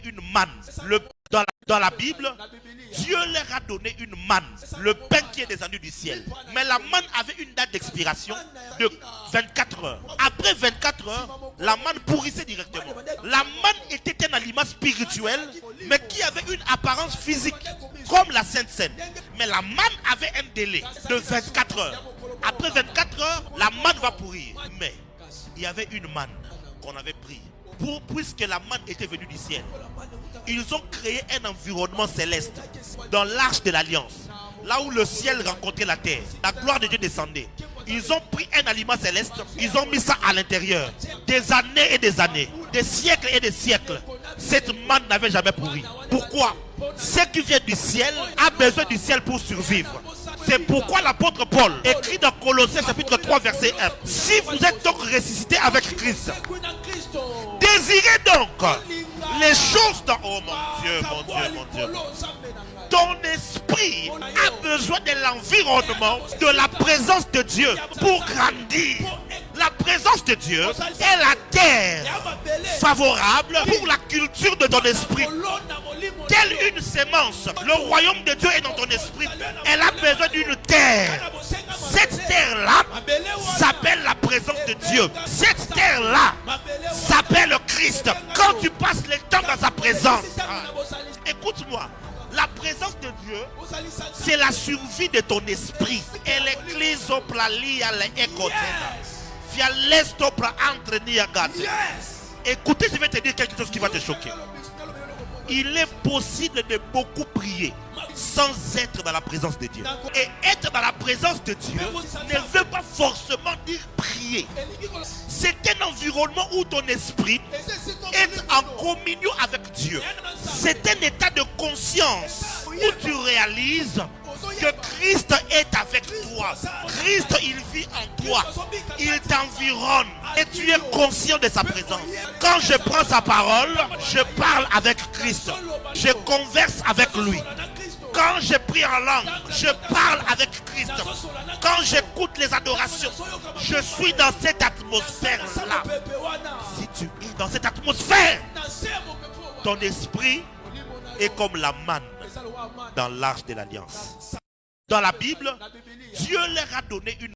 une manne. Dans la Bible, Dieu leur a donné une manne, le pain qui est descendu du ciel. Mais la manne avait une date d'expiration de 24 heures. Après 24 heures, la manne pourrissait directement. La manne était un aliment spirituel, mais qui avait une apparence physique, comme la Sainte Seine. Mais la manne avait un délai de 24 heures. Après 24 heures, la manne va pourrir. Mais il y avait une manne qu'on avait prise. Puisque la manne était venue du ciel, ils ont créé un environnement céleste dans l'arche de l'alliance, là où le ciel rencontrait la terre, la gloire de Dieu descendait. Ils ont pris un aliment céleste, ils ont mis ça à l'intérieur. Des années et des années, des siècles et des siècles, cette manne n'avait jamais pourri. Pourquoi? Ce qui vient du ciel a besoin du ciel pour survivre. C'est pourquoi l'apôtre Paul écrit dans Colossiens chapitre 3 verset 1: si vous êtes donc ressuscité avec Christ, désirez donc les choses dans... Oh mon Dieu, mon Dieu, mon Dieu. Ton esprit a besoin de l'environnement, de la présence de Dieu pour grandir. La présence de Dieu est la terre favorable pour la culture de ton esprit. Telle une sémence, le royaume de Dieu est dans ton esprit. Elle a besoin d'une terre. Cette terre-là s'appelle la présence de Dieu. Cette terre-là s'appelle Christ. Quand tu passes le temps dans sa présence, écoute-moi, la présence de Dieu, c'est la survie de ton esprit. Écoutez, je vais te dire quelque chose qui va te choquer. Il est possible de beaucoup prier sans être dans la présence de Dieu. Et être dans la présence de Dieu ne veut pas forcément dire prier. C'est un environnement où ton esprit est en communion avec Dieu. C'est un état de conscience où tu réalises que Christ est avec toi. Christ, il vit en toi. Il t'environne. Et tu es conscient de sa présence. Quand je prends sa parole, je parle avec Christ. Je converse avec lui. Quand je prie en langue, je parle avec Christ. Quand j'écoute les adorations, je suis dans cette atmosphère-là. Si tu es dans cette atmosphère, ton esprit est comme la manne dans l'arche de l'alliance. Dans la Bible, Dieu leur a donné une